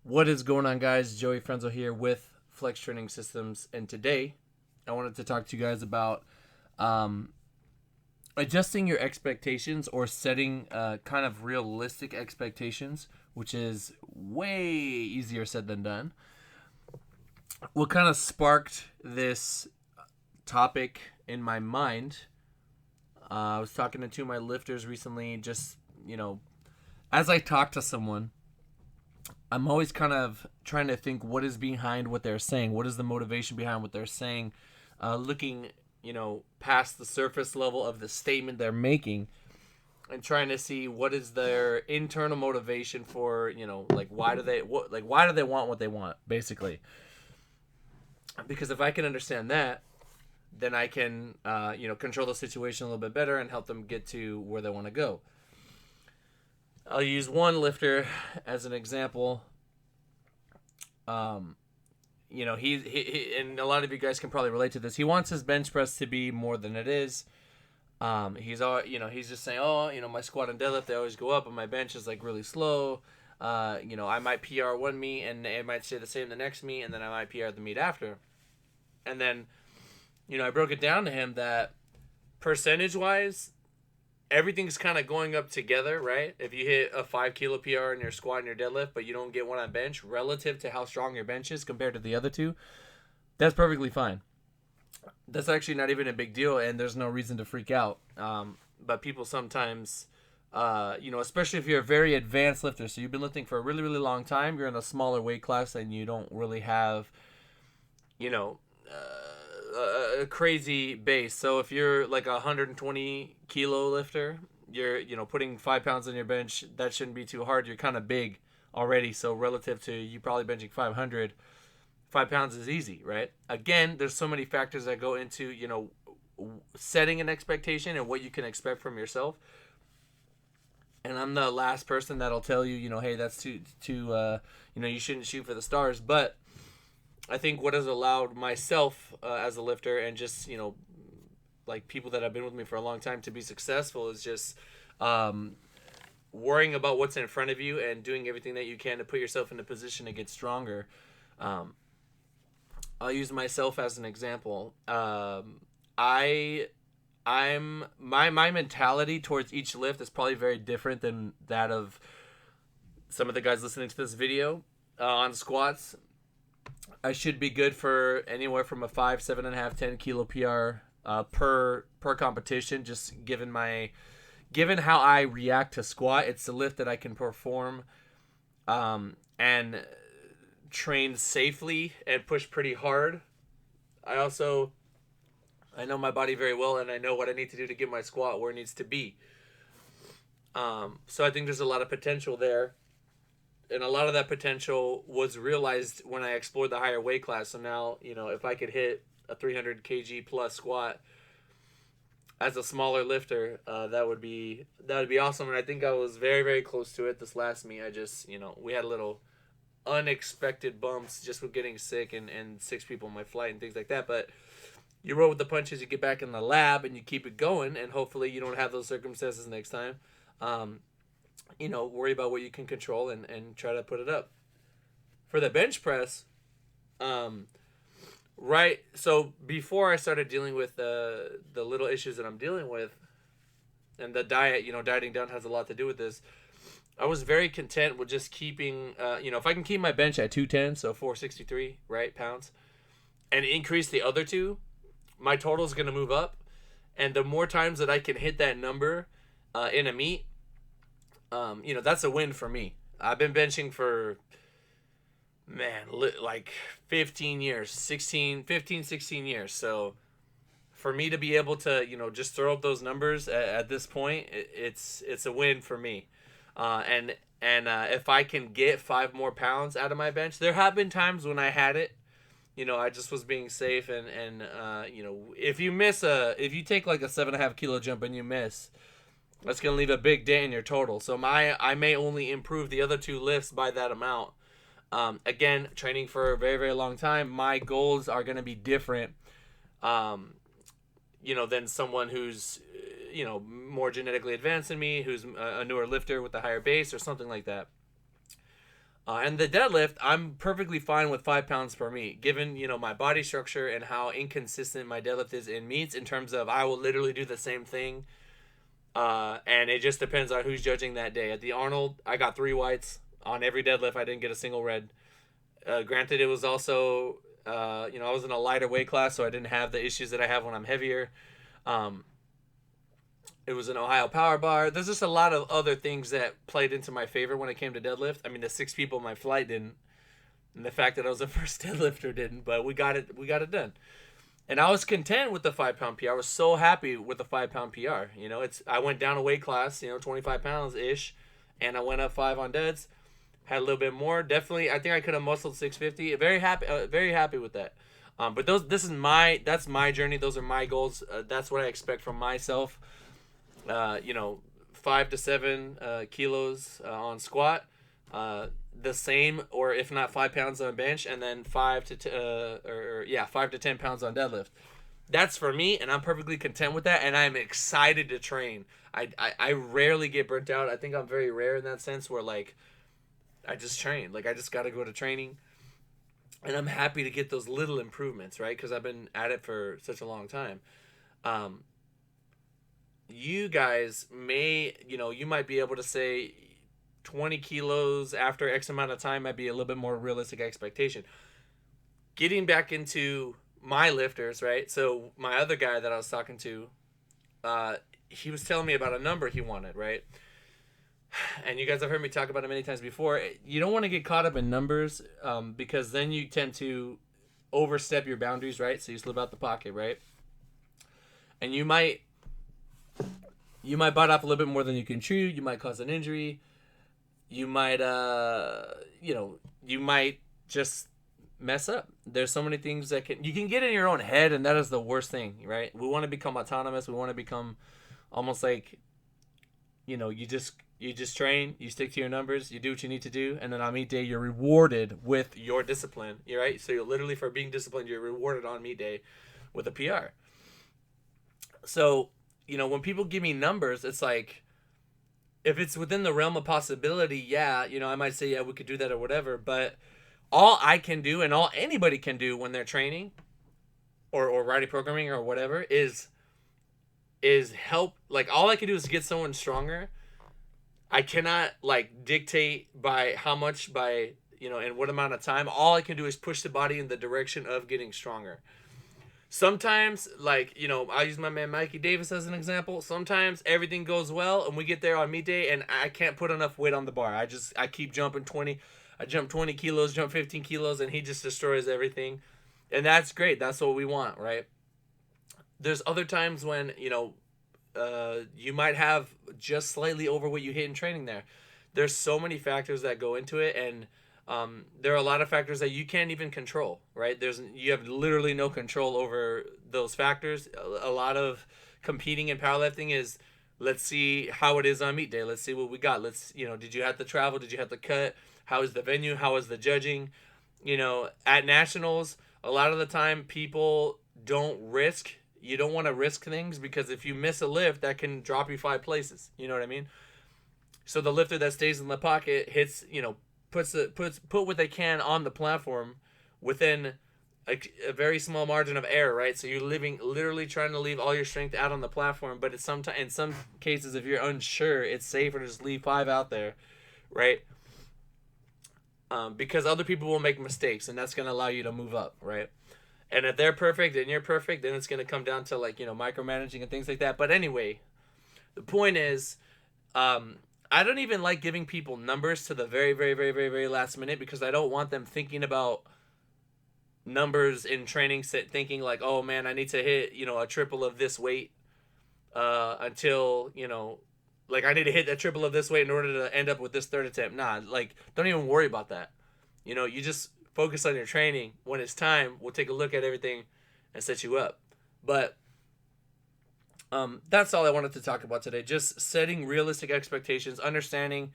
What is going on, guys? Joey Franzo here with Flex Training Systems, and today I wanted to talk to you guys about um, adjusting your expectations or setting kind of realistic expectations, which is way easier said than done. What kind of sparked this topic in my mind? I was talking to two of my lifters recently, just, as I talk to someone, I'm always kind of trying to think what is behind what they're saying. What is the motivation behind what they're saying? Looking, past the surface level of the statement they're making, and trying to see what is their internal motivation for, like why do they want what they want, basically. Because if I can understand that, then I can, control the situation a little bit better and help them get to where they want to go. I'll use one lifter as an example. Um, he and a lot of you guys can probably relate to this. He wants his bench press to be more than it is. He's just saying, oh, my squat and deadlift, they always go up, but my bench is like really slow. I might PR one meet and it might stay the same the next meet, and then I might PR the meet after. And then, I broke it down to him that percentage wise, everything's kind of going up together, right? If you hit a 5 kilo PR in your squat and your deadlift, but you don't get one on bench, relative to how strong your bench is compared to the other two, that's perfectly fine. That's actually not even a big deal, and there's no reason to freak out. But people sometimes, especially if you're a very advanced lifter, so you've been lifting for a really, really long time, you're in a smaller weight class, and you don't really have, you know, a crazy base. So if you're like a 120 kilo lifter, you're putting 5 pounds on your bench. That shouldn't be too hard. You're kind of big already, so relative to you probably benching 500, 5 pounds is easy, right? Again, there's so many factors that go into setting an expectation and what you can expect from yourself. And I'm the last person that'll tell you, hey, that's too you shouldn't shoot for the stars. But I think what has allowed myself as a lifter and just like people that have been with me for a long time to be successful is just worrying about what's in front of you and doing everything that you can to put yourself in a position to get stronger. Um, I'll use myself as an example. I I'm my mentality towards each lift is probably very different than that of some of the guys listening to this video. On squats, I should be good for anywhere from a 5, 7.5, 10 kilo PR per competition. Just given how I react to squat, it's the lift that I can perform and train safely and push pretty hard. I know my body very well, and I know what I need to do to get my squat where it needs to be. So I think there's a lot of potential there, and a lot of that potential was realized when I explored the higher weight class. So now, if I could hit a 300 kg plus squat as a smaller lifter, that would be awesome. And I think I was very, very close to it this last meet. I just, we had a little unexpected bumps just with getting sick and 6 people on my flight and things like that. But you roll with the punches, you get back in the lab, and you keep it going, and hopefully you don't have those circumstances next time. Worry about what you can control and try to put it up. For the bench press, right, so before I started dealing with the little issues that I'm dealing with, and the diet, dieting down has a lot to do with this, I was very content with just keeping, if I can keep my bench at 210, so 463, right, pounds, and increase the other two, my total is going to move up. And the more times that I can hit that number in a meet, that's a win for me. I've been benching for, man, like 15 years, 16 years. So for me to be able to, just throw up those numbers at this point, it's a win for me. And if I can get 5 more pounds out of my bench, there have been times when I had it, I just was being safe, and if you take like a 7.5 kilo jump and you miss, that's gonna leave a big dent in your total. So I may only improve the other two lifts by that amount. Again, training for a very, very long time, my goals are gonna be different, than someone who's more genetically advanced than me, who's a newer lifter with a higher base or something like that. And the deadlift, I'm perfectly fine with 5 pounds per meet, given my body structure and how inconsistent my deadlift is in meets. In terms of, I will literally do the same thing, and it just depends on who's judging that day. At the Arnold, I got 3 whites on every deadlift. I didn't get a single red. Granted, it was also I was in a lighter weight class, so I didn't have the issues that I have when I'm heavier. Um, it was an Ohio power bar. There's just a lot of other things that played into my favor when it came to deadlift. I mean, the 6 people in my flight didn't, and the fact that I was the first deadlifter didn't, but we got it. We got it done, and I was content with the 5 pound PR. I was so happy with the 5 pound PR. I went down a weight class, 25 pounds ish, and I went up 5 on deads. Had a little bit more. Definitely, I think I could have muscled 650. Very happy with that. But that's my journey. Those are my goals. That's what I expect from myself. 5 to 7 kilos on squat, the same or if not 5 pounds on bench, and then 5 to 10 pounds on deadlift. That's for me, and I'm perfectly content with that, and I'm excited to train. I rarely get burnt out. I think I'm very rare in that sense where like I just train. Like I just got to go to training, and I'm happy to get those little improvements, right? Because I've been at it for such a long time. You guys you might be able to say 20 kilos after X amount of time might be a little bit more realistic expectation. Getting back into my lifters, right? So my other guy that I was talking to, he was telling me about a number he wanted, right? And you guys have heard me talk about it many times before. You don't want to get caught up in numbers, because then you tend to overstep your boundaries, right? So you slip out the pocket, right? And you might bite off a little bit more than you can chew. You might cause an injury. You might, you might just mess up. There's so many things that you can get in your own head, and that is the worst thing, right? We want to become autonomous. We want to become almost like, you just train, you stick to your numbers, you do what you need to do, and then on meet day, you're rewarded with your discipline, right? So you're literally, for being disciplined, you're rewarded on meet day with a PR. So, when people give me numbers, it's like, if it's within the realm of possibility, yeah, I might say, yeah, we could do that or whatever. But all I can do, and all anybody can do when they're training or writing programming or whatever, is help. Like, all I can do is get someone stronger. I cannot like dictate by how much, by in what amount of time. All I can do is push the body in the direction of getting stronger. Sometimes, like, I'll use my man Mikey Davis as an example. Sometimes everything goes well and we get there on meet day and I can't put enough weight on the bar. I keep jumping 20. I jump 20 kilos, jump 15 kilos, and he just destroys everything. And that's great. That's what we want, right? There's other times when, you might have just slightly over what you hit in training there. There's so many factors that go into it, and there are a lot of factors that you can't even control, right? You have literally no control over those factors. A lot of competing in powerlifting is, let's see how it is on meet day. Let's see what we got. Did you have to travel? Did you have to cut? How is the venue? How is the judging? At nationals, a lot of the time people don't risk. You don't want to risk things, because if you miss a lift, that can drop you 5 places. You know what I mean? So the lifter that stays in the pocket hits, put what they can on the platform within a very small margin of error, right? So you're literally trying to leave all your strength out on the platform, but in some cases, if you're unsure, it's safer to just leave 5 out there, right? Because other people will make mistakes, and that's going to allow you to move up, right? And if they're perfect and you're perfect, then it's going to come down to micromanaging and things like that. But anyway, the point is, I don't even like giving people numbers to the very, very, very, very, very last minute, because I don't want them thinking about numbers in training, thinking like, oh man, I need to hit, a triple of this weight until, I need to hit a triple of this weight in order to end up with this third attempt. Nah, don't even worry about that. You just focus on your training. When it's time, we'll take a look at everything and set you up. But that's all I wanted to talk about today. Just setting realistic expectations, understanding,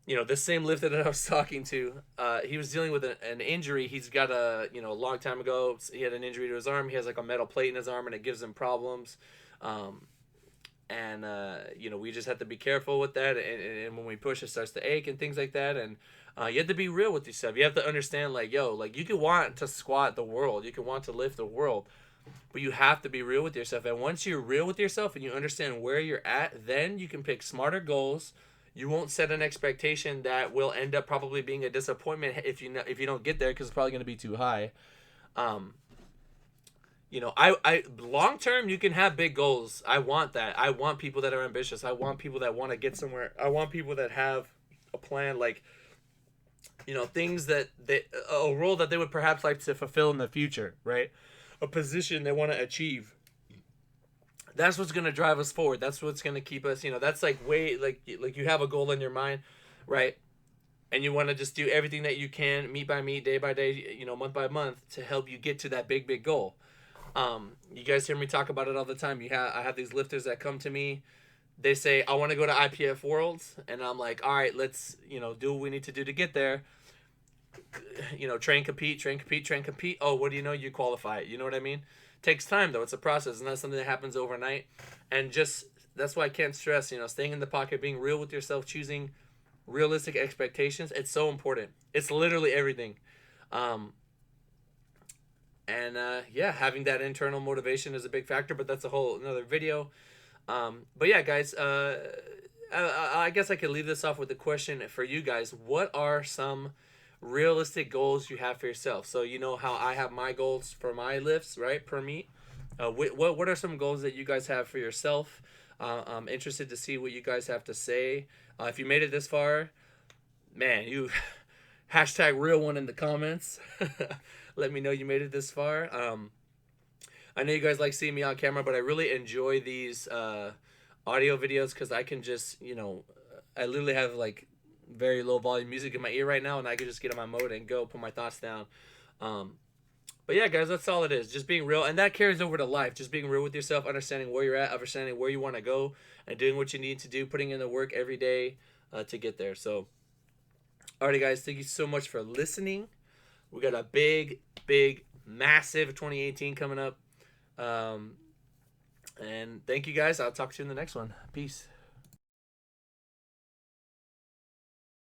the same lifter that I was talking to, he was dealing with an injury. He's got a long time ago, he had an injury to his arm. He has a metal plate in his arm, and it gives him problems. And you know, we just have to be careful with that, and when we push, it starts to ache and things like that. And you have to be real with yourself. You have to understand, like, yo, like, you can want to squat the world, you can want to lift the world, but you have to be real with yourself. And once you're real with yourself and you understand where you're at, then you can pick smarter goals. You won't set an expectation that will end up probably being a disappointment if you don't get there, because it's probably going to be too high. um you know, I long term, you can have big goals. I want that. I want people that are ambitious. I want people that want to get somewhere. I want people that have a plan, like, you know, things that a role that they would perhaps like to fulfill in the future, right? A position they want to achieve. That's what's going to drive us forward. That's what's going to keep us, you know, that's like way, like you have a goal in your mind, right? And you want to just do everything that you can, meet by meet, day by day, you know, month by month, to help you get to that big goal. You guys hear me talk about it all the time. I have these lifters that come to me. They say, I want to go to IPF Worlds, and I'm like, all right, let's, you know, do what we need to do to get there. You know, train, compete, train, compete, train, compete. Oh, what do you know? You qualify it. You know what I mean? Takes time though. It's a process, and not something that happens overnight. And just, that's why I can't stress, you know, staying in the pocket, being real with yourself, choosing realistic expectations. It's so important. It's literally everything. Um, and yeah, having that internal motivation is a big factor, but that's a whole another video. But yeah, guys, I guess I could leave this off with a question for you guys. What are some realistic goals you have for yourself? So you know how I have my goals for my lifts, right, per meet. What are some goals that you guys have for yourself? I'm interested to see what you guys have to say. If you made it this far, man, you hashtag real one in the comments. Let me know you made it this far. I know you guys like seeing me on camera, but I really enjoy these audio videos because I can just, you know, I literally have like very low volume music in my ear right now, and I can just get in my mode and go put my thoughts down. But yeah, guys, that's all it is. Just being real, and that carries over to life. Just being real with yourself, understanding where you're at, understanding where you want to go, and doing what you need to do, putting in the work every day to get there. So, alrighty, guys, thank you so much for listening. We got a big, massive 2018 coming up. And thank you guys. I'll talk to you in the next one. Peace.